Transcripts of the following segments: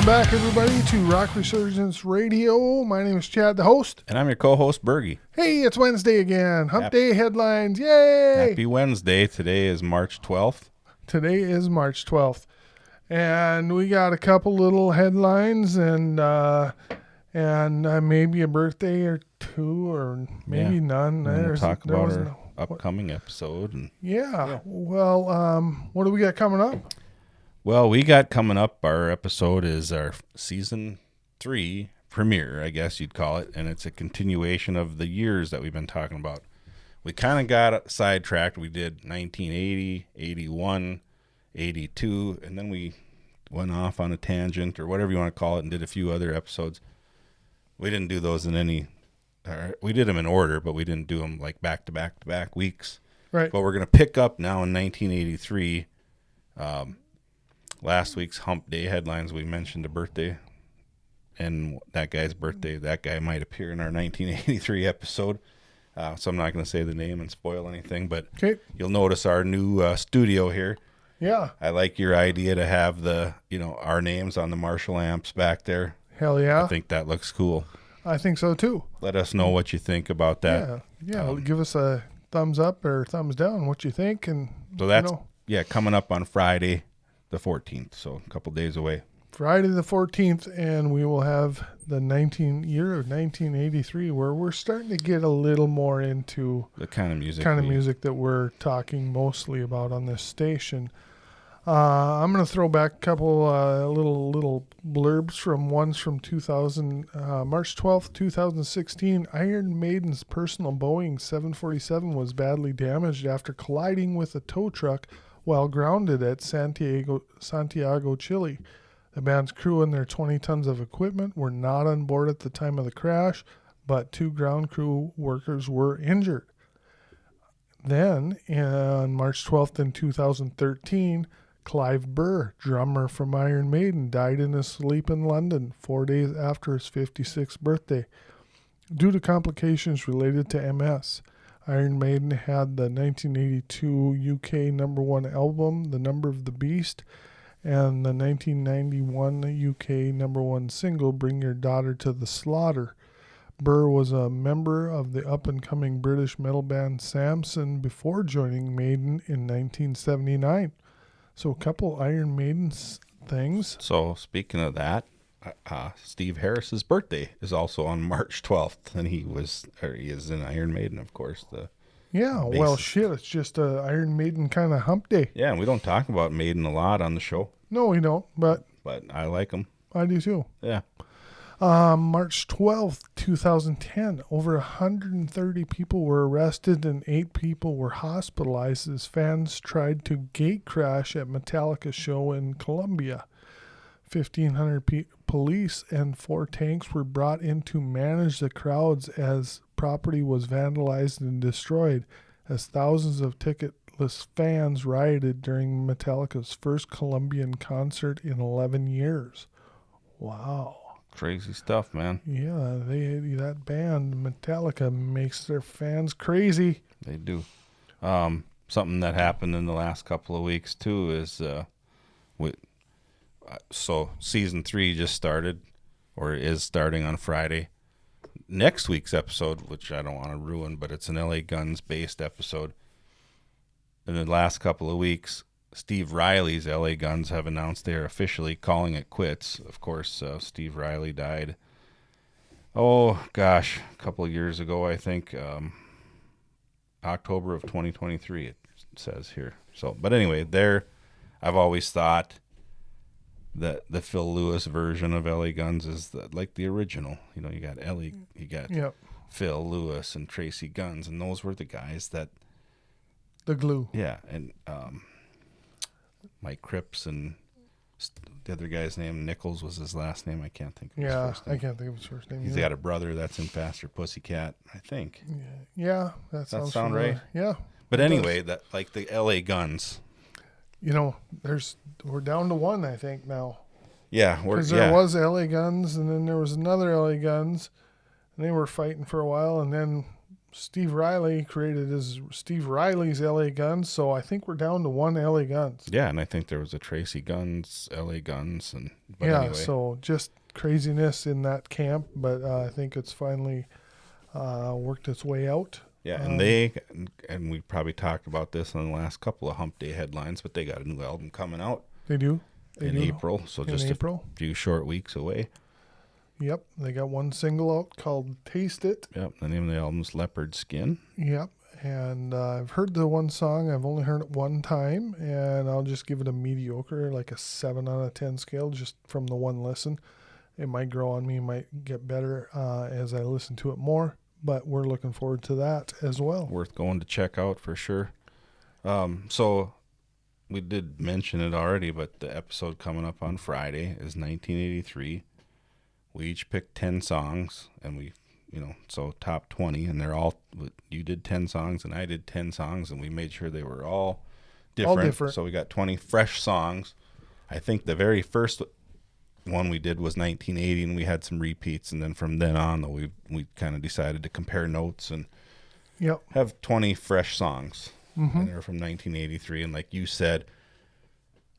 back, everybody, to Rock Resurgence Radio. My name is Chad, the host. And I'm your co-host, Bergy. Hey, it's Wednesday again. Hump Day Headlines. Yay! Happy Wednesday. Today is March 12th. Today is March 12th. And we got a couple little headlines and maybe a birthday or two or maybe none. We'll talk about our upcoming episode. And Well, what do we got coming up? Well, we got coming up, our episode is our season 3 premiere, I guess you'd call it, and it's a continuation of the years that we've been talking about. We kind of got sidetracked. We did 1980, 81, 82, and then we went off on a tangent or whatever you want to call it and did a few other episodes. We didn't do those in any, we did them in order, but we didn't do them like back to back to back weeks. Right. But we're going to pick up now in 1983. Last week's Hump Day Headlines, we mentioned a birthday, and that guy's birthday. That guy might appear in our 1983 episode, so I'm not going to say the name and spoil anything, but You'll notice our new studio here. Yeah. I like your idea to have our names on the Marshall amps back there. Hell yeah. I think that looks cool. I think so, too. Let us know what you think about that. Yeah. Give us a thumbs up or thumbs down, what you think. And so that's, coming up on Friday the 14th, so a couple days away. Friday the 14th, and we will have the year of 1983, where we're starting to get a little more into the kind of music that we're talking mostly about on this station. I'm going to throw back a couple little blurbs from ones from 2000. March 12th, 2016, Iron Maiden's personal Boeing 747 was badly damaged after colliding with a tow truck while grounded at Santiago, Chile. The band's crew and their 20 tons of equipment were not on board at the time of the crash, but 2 ground crew workers were injured. Then, on March 12th in 2013, Clive Burr, drummer from Iron Maiden, died in his sleep in London 4 days after his 56th birthday due to complications related to MS. Iron Maiden had the 1982 UK number 1 album, The Number of the Beast, and the 1991 UK number 1 single, Bring Your Daughter to the Slaughter. Burr was a member of the up-and-coming British metal band Samson before joining Maiden in 1979. So a couple Iron Maiden things. So speaking of that, Steve Harris's birthday is also on March 12th, and he is in Iron Maiden, of course. Well, shit, it's just a Iron Maiden kind of hump day. Yeah, and we don't talk about Maiden a lot on the show. No, we don't, but I like them. I do too. Yeah. March 12th, 2010, over 130 people were arrested and 8 people were hospitalized as fans tried to gate crash at Metallica's show in Colombia. 1,500 police and 4 tanks were brought in to manage the crowds as property was vandalized and destroyed, as thousands of ticketless fans rioted during Metallica's first Colombian concert in 11 years. Wow. Crazy stuff, man. Yeah, that band, Metallica, makes their fans crazy. They do. Something that happened in the last couple of weeks, too, is... So season 3 just started, or is starting on Friday. Next week's episode, which I don't want to ruin, but it's an LA Guns based episode. In the last couple of weeks, Steve Riley's LA Guns have announced they are officially calling it quits. Of course, Steve Riley died, a couple of years ago, I think, October of 2023, it says here. So, but anyway, I've always thought that the Phil Lewis version of LA Guns is like the original. You got Phil Lewis and Tracy Guns, and those were the guys that... The glue. Yeah, and Mike Cripps and the other guy's name, Nichols was his last name. I can't think of his first name. I can't think of his first name. He's got a brother that's in Faster Pussycat, I think. Yeah, that sounds sound right? Yeah. But anyway, that like the LA Guns... we're down to 1, I think, now. Yeah, because there was LA Guns, and then there was another LA Guns, and they were fighting for a while, and then Steve Riley created his Steve Riley's LA Guns, so I think we're down to one LA Guns. Yeah, and I think there was a Tracy Guns, LA Guns, but yeah, anyway. So just craziness in that camp, but I think it's finally worked its way out. Yeah, and we probably talked about this in the last couple of Hump Day headlines, but they got a new album coming out. They do. In April, so just a few short weeks away. Yep, they got one single out called Taste It. Yep, the name of the album's Leopard Skin. Yep, and I've heard the one song. I've only heard it one time, and I'll just give it a mediocre, like a 7 out of 10 scale, just from the one listen. It might grow on me, might get better as I listen to it more, but we're looking forward to that as well. Worth going to check out for sure. So we did mention it already, but the episode coming up on Friday is 1983. We each picked 10 songs, and we, so top 20, and they're all, you did 10 songs, and I did 10 songs, and we made sure they were all different. So we got 20 fresh songs. I think the very first one we did was 1980, and we had some repeats, and then from then on, we kind of decided to compare notes and have 20 fresh songs. And they're from 1983, and like you said,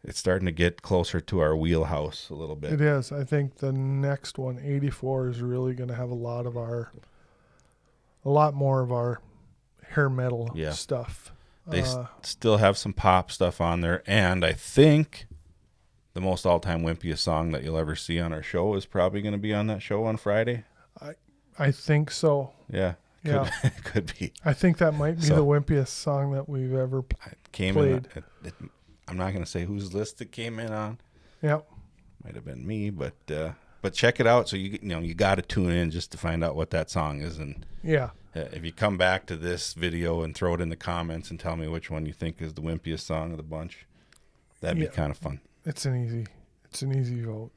it's starting to get closer to our wheelhouse a little bit. It is. I think the next one, 84, is really going to have a lot more of our hair metal stuff. They still have some pop stuff on there, and I think the most all-time wimpiest song that you'll ever see on our show is probably going to be on that show on Friday. I think so. Yeah. Could be. I think that might be the wimpiest song that we've ever played. I'm not going to say whose list it came in on. Yep. Might have been me, but check it out. So you got to tune in just to find out what that song is, and if you come back to this video and throw it in the comments and tell me which one you think is the wimpiest song of the bunch, that'd be kind of fun. It's an easy vote.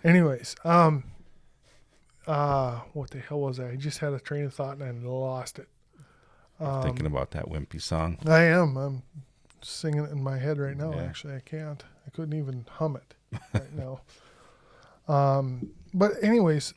Anyways, what the hell was that? I just had a train of thought and I lost it. Thinking about that wimpy song. I am. I'm singing it in my head right now. Actually, I can't. I couldn't even hum it right now. But anyways,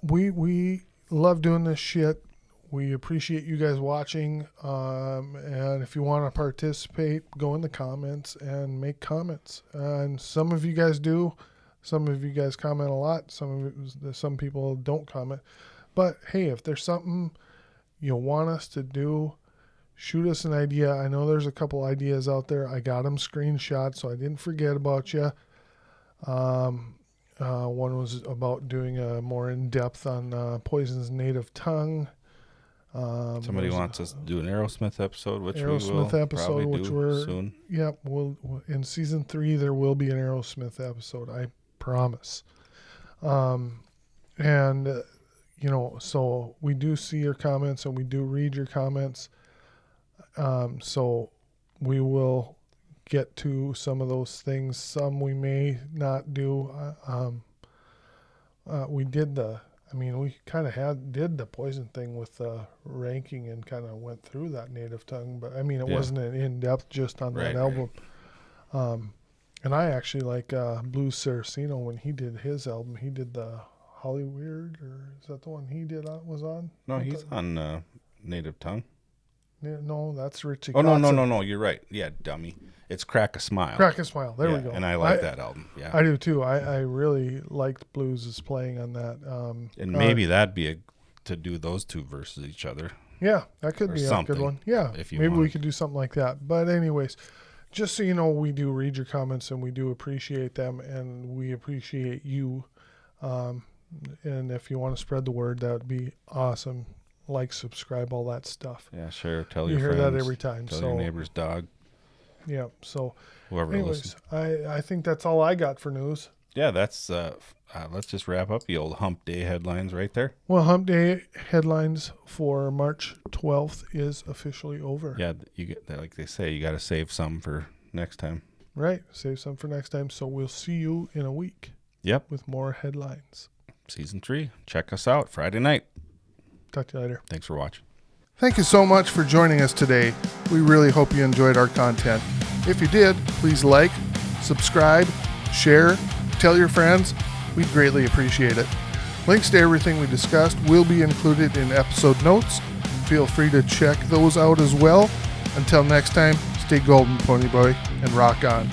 we love doing this shit. We appreciate you guys watching. And if you want to participate, go in the comments and make comments. And some of you guys do. Some of you guys comment a lot. Some people don't comment. But hey, if there's something you want us to do, shoot us an idea. I know there's a couple ideas out there. I got them screenshot, so I didn't forget about you. One was about doing a more in-depth on Poison's native tongue. Somebody wants us to do an Aerosmith episode, which we will probably do soon. Yep, we'll in season 3 there will be an Aerosmith episode. I promise. So we do see your comments and we do read your comments. So we will get to some of those things. Some we may not do. We kind of did the Poison thing with ranking and kind of went through that native tongue, but it wasn't an in-depth just on that album. And I actually like Blues Saraceno when he did his album. He did the Hollyweird, or is that the one he did was on? No, he's on native tongue. No, that's Richie. Oh, no, you're right. Yeah, dummy. It's Crack a Smile. Crack a Smile. There we go. And I like that album. Yeah, I do too. I really liked Blues' playing on that. And maybe that'd be to do those two versus each other. Yeah, that could be a good one. Yeah, maybe we could do something like that. But anyways, just so you know, we do read your comments and we do appreciate them, and we appreciate you. And if you want to spread the word, that would be awesome. Like, subscribe, all that stuff. Yeah, share. Tell your friends. You hear that every time. Tell your neighbor's dog. Yeah. So, whoever anyways, I think that's all I got for news. Yeah, that's. Let's just wrap up the old Hump Day headlines right there. Well, Hump Day headlines for March 12th is officially over. Yeah, you get like they say, you got to save some for next time. Right, save some for next time. So we'll see you in a week. Yep. With more headlines. Season 3. Check us out Friday night. Talk to you later. Thanks for watching. Thank you so much for joining us today. We really hope you enjoyed our content. If you did, please like, subscribe, share, tell your friends. We'd greatly appreciate it. Links to everything we discussed will be included in episode notes. feel free to check those out as well. Until next time, stay golden, Pony Boy, and rock on.